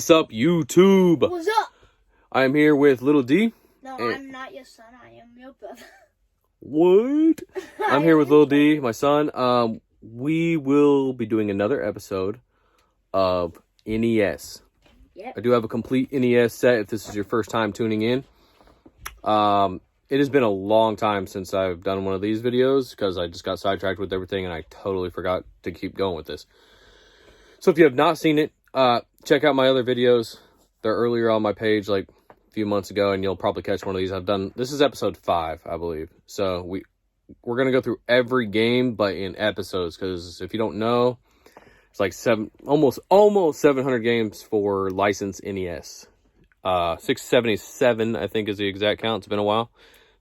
What's up, YouTube? What's up? I'm here with Little D. No, I'm not your son. I am your brother. What? I'm here with Little D, my son. We will be doing another episode of NES. Yep. I do have a complete NES set if this is your first time tuning in. It has been a long time since I've done one of these videos because I just got sidetracked with everything and I totally forgot to keep going with this. So if you have not seen it, check out my other videos. They're earlier on my page, like a few months ago, and you'll probably catch one of these. This is episode 5, I believe. So we're going to go through every game, but in episodes, because if you don't know, it's like almost 700 games for licensed NES. 677, I think, is the exact count. It's been a while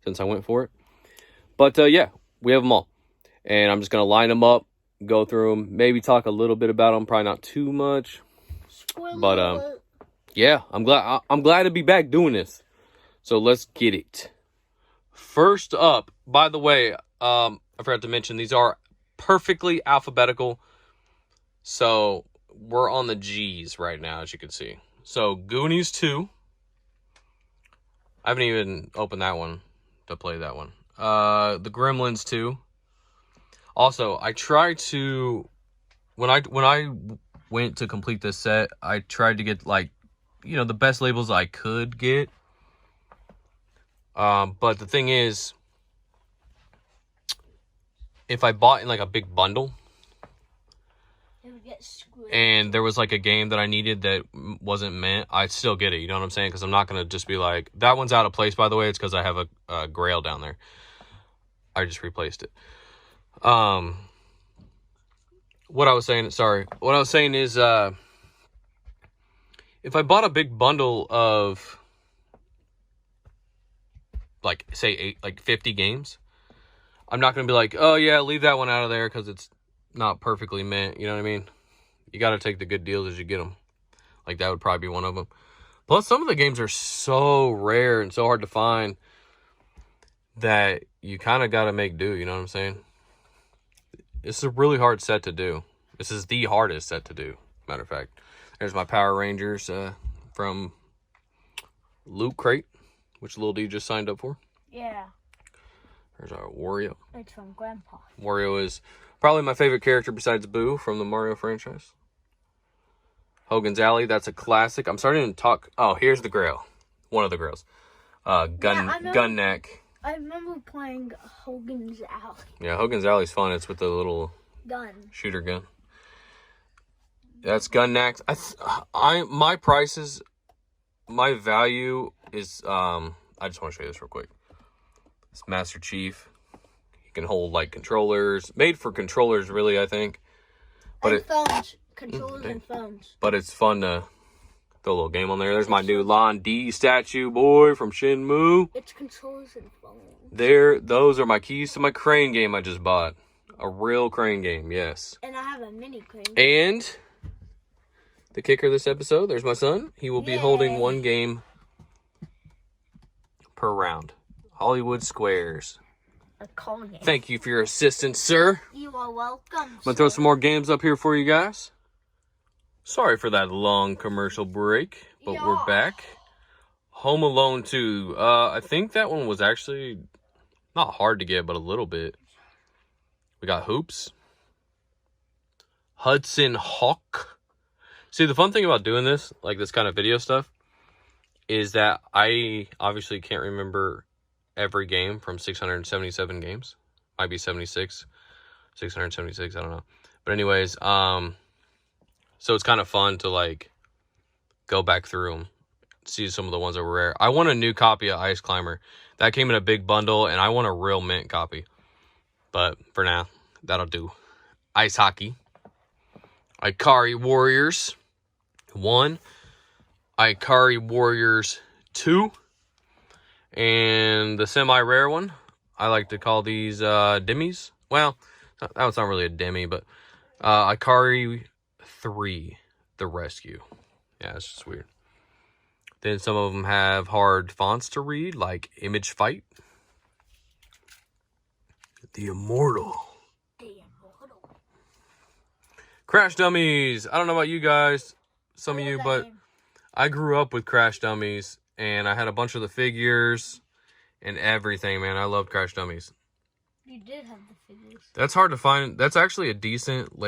since I went for it. But, yeah, we have them all. And I'm just going to line them up, go through them, maybe talk a little bit about them, probably not too much. But, yeah, I'm glad to be back doing this. So let's get it. First up, by the way, I forgot to mention, these are perfectly alphabetical. So we're on the G's right now, as you can see. So Goonies 2. I haven't even opened that one to play that one. The Gremlins 2. Also, I tried to, when I went to complete this set, I tried to get, like, you know, the best labels I could get. But the thing is, if I bought in like a big bundle, it would get screwed. And there was like a game that I needed that wasn't meant, I'd still get it. You know what I'm saying? Because I'm not going to just be like, that one's out of place, by the way. It's because I have a Grail down there. I just replaced it. What I was saying is, if I bought a big bundle of, like, say, 50 games, I'm not going to be like, oh, yeah, leave that one out of there because it's not perfectly meant. You know what I mean? You got to take the good deals as you get them. Like, that would probably be one of them. Plus, some of the games are so rare and so hard to find that you kind of got to make do. You know what I'm saying? It's a really hard set to do. This is the hardest set to do, matter of fact. There's my Power Rangers from Loot Crate, which Lil D just signed up for. Yeah. There's our Wario. It's from Grandpa. Wario is probably my favorite character besides Boo from the Mario franchise. Hogan's Alley, that's a classic. I'm starting to talk. Oh, here's the Grail. One of the Grails. Gun Neck. I remember playing Hogan's Alley. Yeah, Hogan's Alley's fun. It's with the little shooter gun. That's Gun Neck. My prices, my value is, I just want to show you this real quick. It's Master Chief. You can hold, like, controllers. Made for controllers, really, I think. But phones. Controllers and phones. But it's fun to throw a little game on there. There's my new Lon D statue, boy, from Shenmue. It's controllers and phones. Those are my keys to my crane game I just bought. A real crane game, yes. And I have a mini crane. And the kicker of this episode, there's my son. He will be holding one game per round. Hollywood Squares. Thank you for your assistance, sir. You are welcome. I'm going to throw some more games up here for you guys. Sorry for that long commercial break, but we're back. Home Alone 2. I think that one was actually not hard to get, but a little bit. We got Hoops. Hudson Hawk. See, the fun thing about doing this, like this kind of video stuff, is that I obviously can't remember every game from 677 games. Might be 76. 676, I don't know. But anyways, so it's kind of fun to, like, go back through them, see some of the ones that were rare. I want a new copy of Ice Climber. That came in a big bundle, and I want a real mint copy. But for now, that'll do. Ice Hockey. Ikari Warriors 1. Ikari Warriors 2. And the semi-rare one, I like to call these Demis. Well, that one's not really a Demi, but Ikari 3, The Rescue. Yeah, it's just weird. Then some of them have hard fonts to read, like Image Fight. The Immortal. Crash Dummies. I don't know about you guys, some of you, but I grew up with Crash Dummies, and I had a bunch of the figures and everything, man. I loved Crash Dummies. You did have the figures. That's hard to find. That's actually a decent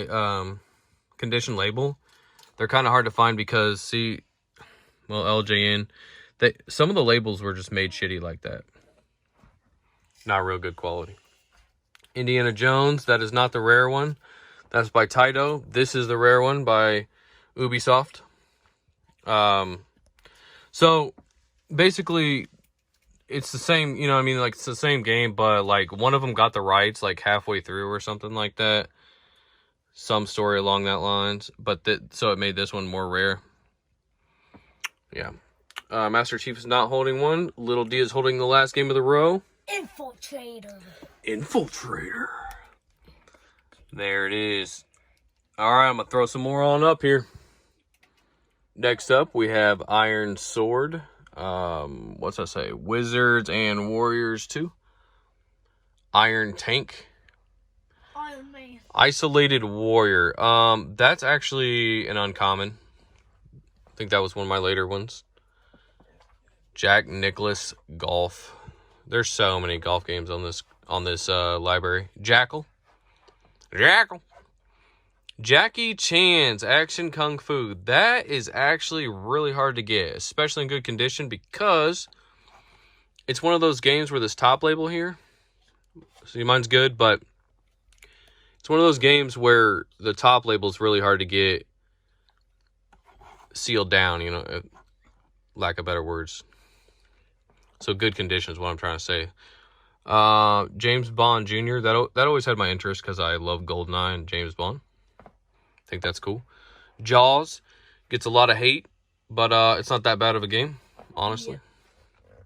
condition label. They're kind of hard to find because, see, well, LJN, some of the labels were just made shitty like that. Not real good quality. Indiana Jones, that is not the rare one. That's by Taito. This is the rare one by Ubisoft. So basically it's the same, you know what I mean? Like, it's the same game, but like one of them got the rights like halfway through or something like that. Some story along that lines, but so it made this one more rare. Yeah. Master Chief is not holding one. Little D is holding the last game of the row. Infiltrator. There it is. All right, I'm going to throw some more on up here. Next up, we have Iron Sword. What's that say? Wizards and Warriors 2. Iron Tank. Iron Man. Isolated Warrior. That's actually an uncommon. I think that was one of my later ones. Jack Nicklaus Golf. There's so many golf games on this library. Jackal. Jackie Chan's Action Kung Fu. That is actually really hard to get, especially in good condition, because it's one of those games where this top label here, see, mine's good, but it's one of those games where the top label is really hard to get sealed down, you know, lack of better words. So good condition is what I'm trying to say. James Bond Jr. That always had my interest because I love GoldenEye and James Bond. I think that's cool. Jaws gets a lot of hate, but it's not that bad of a game, honestly. Yeah.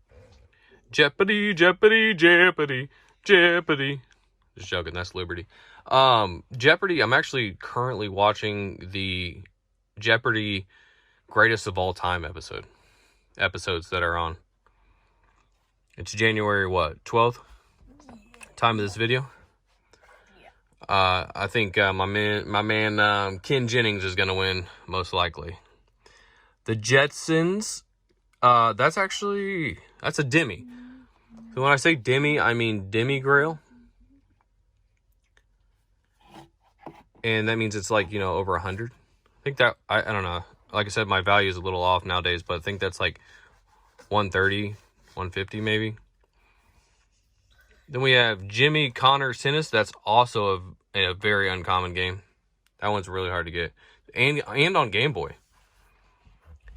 Jeopardy, Jeopardy, Jeopardy, Jeopardy. Just joking, that's Liberty. Jeopardy, I'm actually currently watching the Jeopardy Greatest of All Time episodes that are on. It's January, what, 12th? Time of this video. I think my man Ken Jennings is going to win, most likely. The Jetsons, that's a Demi. So when I say Demi, I mean Demi Grail. And that means it's like, you know, over 100. I think that, I don't know. Like I said, my value is a little off nowadays, but I think that's like 130, 150 maybe. Then we have Jimmy Connor Sinus. That's also a very uncommon game. That one's really hard to get. And on Game Boy.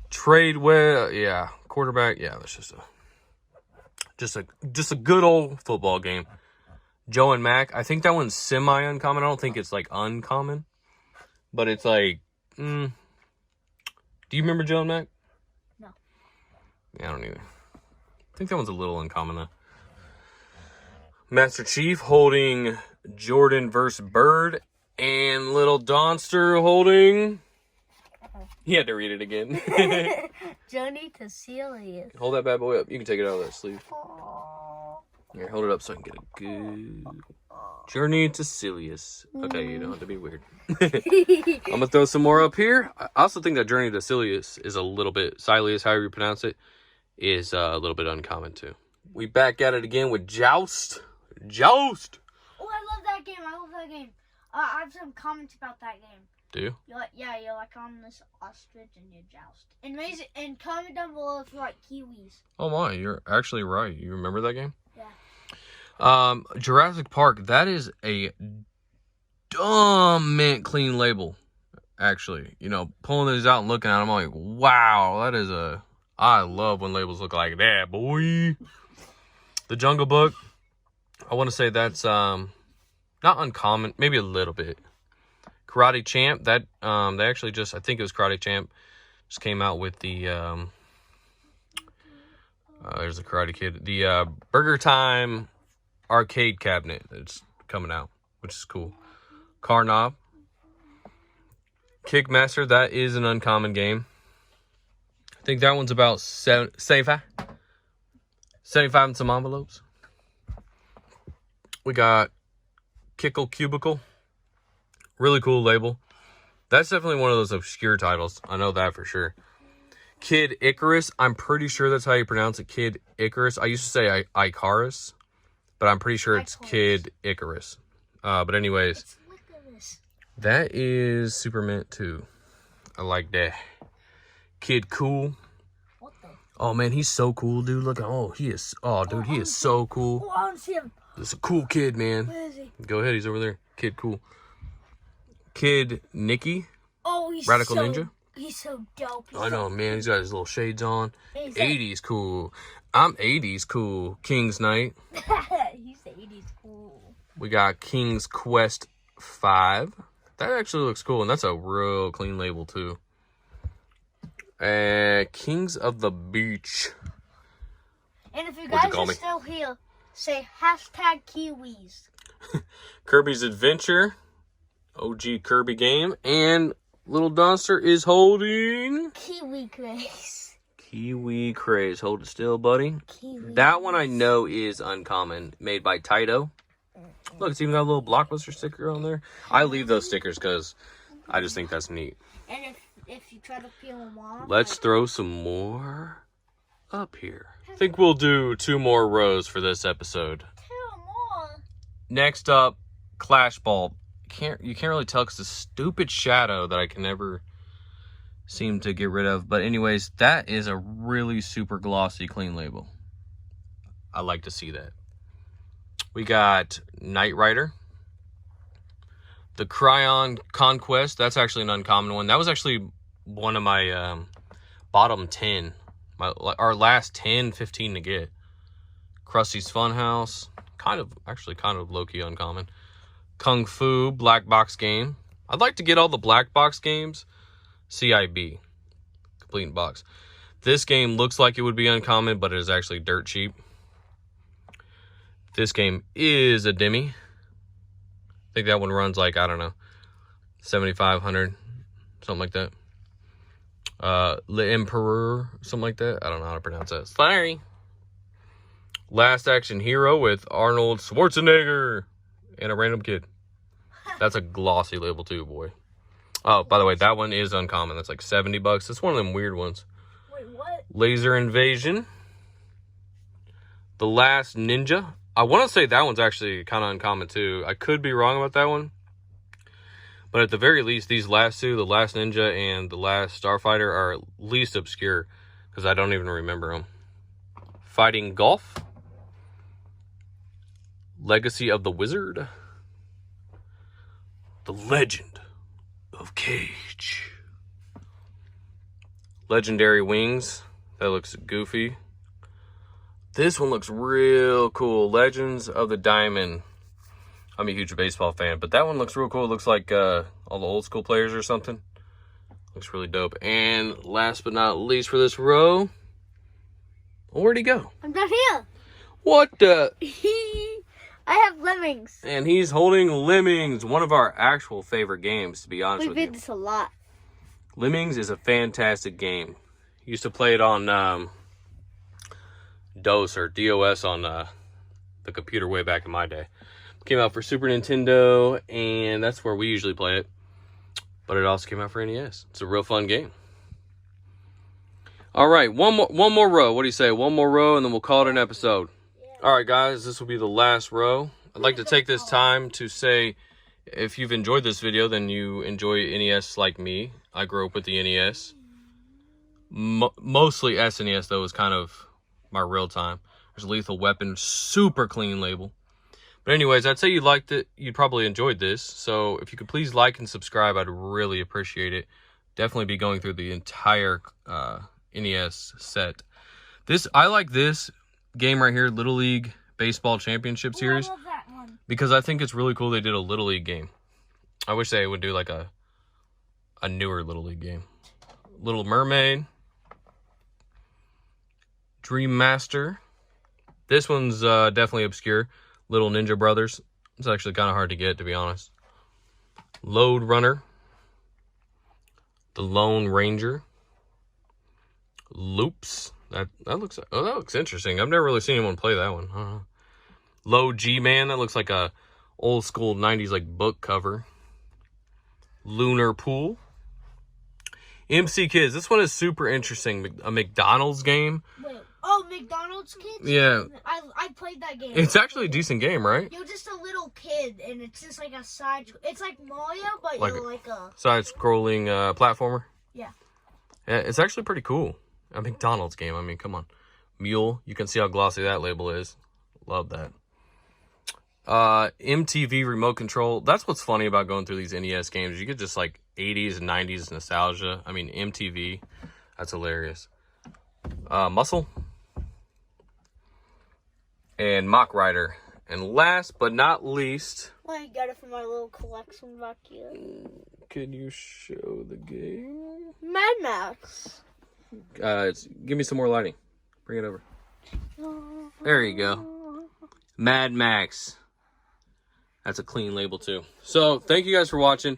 Tradewell, yeah. Quarterback, yeah, that's just a good old football game. Joe and Mac. I think that one's semi-uncommon. I don't think it's like uncommon. But it's like, do you remember Joe and Mac? No. Yeah, I don't either. I think that one's a little uncommon though. Master Chief holding Jordan vs. Bird, and Little Donster holding... He had to read it again. Journey to Celius. Hold that bad boy up. You can take it out of that sleeve. Aww. Here, hold it up so I can get a good... Journey to Celius. Okay, you don't have to be weird. I'm going to throw some more up here. I also think that Journey to Celius is a little bit... Celius, however you pronounce it, is a little bit uncommon too. We back at it again with Joust. Joust! Oh, I love that game. I have some comments about that game. Do you? You're like on this ostrich and you joust. And comment down below if you like kiwis. Oh my, you're actually right. You remember that game? Yeah. Jurassic Park, that is a dumb mint clean label. Actually, you know, pulling these out and looking at them, I'm like, wow, that is I love when labels look like that, boy. The Jungle Book, I want to say that's not uncommon, maybe a little bit. Karate Champ, that they actually just, I think it was Karate Champ, just came out with the there's the Karate Kid, the Burger Time arcade cabinet that's coming out, which is cool. Car Knob, Kickmaster, that is an uncommon game. I think that one's about 75 and some envelopes. We got Kickle Cubicle. Really cool label. That's definitely one of those obscure titles. I know that for sure. Kid Icarus. I'm pretty sure that's how you pronounce it. Kid Icarus. I used to say Icarus, but I'm pretty sure it's Kid Icarus. But anyways, It's licorice. that is super mint too. I like that. Kid Cool. What the? Oh man, he's so cool, dude. Look, he is. Oh, dude, he is so cool. Oh, I want to see him. This is a cool kid, man. Where is he? Go ahead, he's over there. Kid Cool. Kid Nicky. Oh, he's Radical Ninja. He's so dope. I know, man. He's got his little shades on. He's 80s cool. I'm 80s cool. King's Knight. He's the 80s cool. We got King's Quest 5. That actually looks cool, and that's a real clean label, too. Kings of the Beach. And if you What'd you guys call are me? still here, say hashtag Kiwis. Kirby's Adventure. OG Kirby game. And Little Donster is holding... Kiwi Craze. Kiwi Craze. Hold it still, buddy. Kiwi. That one I know is uncommon. Made by Taito. Look, it's even got a little Blockbuster sticker on there. I leave those stickers because I just think that's neat. And if you try to peel them off... Let's throw some more up here. I think we'll do 2 more rows for this episode. 2 more? Next up, Clash Ball. You can't really tell because the stupid shadow that I can never seem to get rid of. But anyways, that is a really super glossy clean label. I like to see that. We got Knight Rider. The Cryon Conquest. That's actually an uncommon one. That was actually one of my bottom 10. Our last 10, 15 to get. Krusty's Funhouse. Kind of low-key uncommon. Kung Fu Black Box game. I'd like to get all the Black Box games. CIB. Complete box. This game looks like it would be uncommon, but it is actually dirt cheap. This game is a Demi. I think that one runs like, I don't know, 7,500, something like that. Le Emperor, something like that. I don't know how to pronounce that. Sorry. Last Action Hero with Arnold Schwarzenegger and a random kid. That's a glossy label too, boy. Oh, by the way, that one is uncommon. That's like $70. It's one of them weird ones. Wait, what? Laser Invasion. The Last Ninja. I want to say that one's actually kind of uncommon too. I could be wrong about that one. But at the very least, these last two, The Last Ninja and The Last Starfighter, are at least obscure. Because I don't even remember them. Fighting Golf. Legacy of the Wizard. The Legend of Cage. Legendary Wings. That looks goofy. This one looks real cool. Legends of the Diamond. I'm a huge baseball fan, but that one looks real cool. It looks like all the old school players or something. Looks really dope. And last but not least for this row, where'd he go? I'm down here. What the? I have lemmings. And he's holding Lemmings, one of our actual favorite games, to be honest We with you. played this a lot. Lemmings is a fantastic game. Used to play it on DOS or DOS on the computer way back in my day. Came out for Super Nintendo, and that's where we usually play it. But it also came out for NES. It's a real fun game. All right, one more row. What do you say? One more row, and then we'll call it an episode. All right, guys, this will be the last row. I'd like to take this time to say, if you've enjoyed this video, then you enjoy NES like me. I grew up with the NES. Mostly SNES, though, was kind of my real time. There's Lethal Weapon, super clean label. But anyways, I'd say you liked it. You probably enjoyed this. So if you could please like and subscribe, I'd really appreciate it. Definitely be going through the entire NES set. I like this game right here, Little League Baseball Championship Series. I love that one. Because I think it's really cool they did a Little League game. I wish they would do like a newer Little League game. Little Mermaid. Dream Master. This one's definitely obscure. Little Ninja Brothers. It's actually kind of hard to get, to be honest. Load Runner. The Lone Ranger. Loops. That looks interesting. I've never really seen anyone play that one. Low G-Man. That looks like a old school 90s like book cover. Lunar Pool. MC Kids. This one is super interesting. A McDonald's game. Wait. Oh, McDonald's Kids? Yeah. I played that game. It's actually a decent game, right? You're just a little kid, and it's just like a side... It's like Mario, but Like you're like a... Side-scrolling platformer. Yeah. Yeah, it's actually pretty cool. A McDonald's game. I mean, come on. Mule. You can see how glossy that label is. Love that. MTV remote control. That's what's funny about going through these NES games. You get just like 80s and 90s nostalgia. I mean, MTV. That's hilarious. Muscle. And Mock Rider. And last but not least... I got it from my little collection back here. Can you show the game? Mad Max. Give me some more lighting. Bring it over. There you go. Mad Max. That's a clean label too. So thank you guys for watching.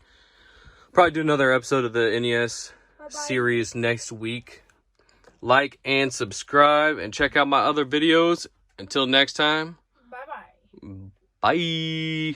Probably do another episode of the NES series next week. Like and subscribe and check out my other videos. Until next time. Bye-bye. Bye.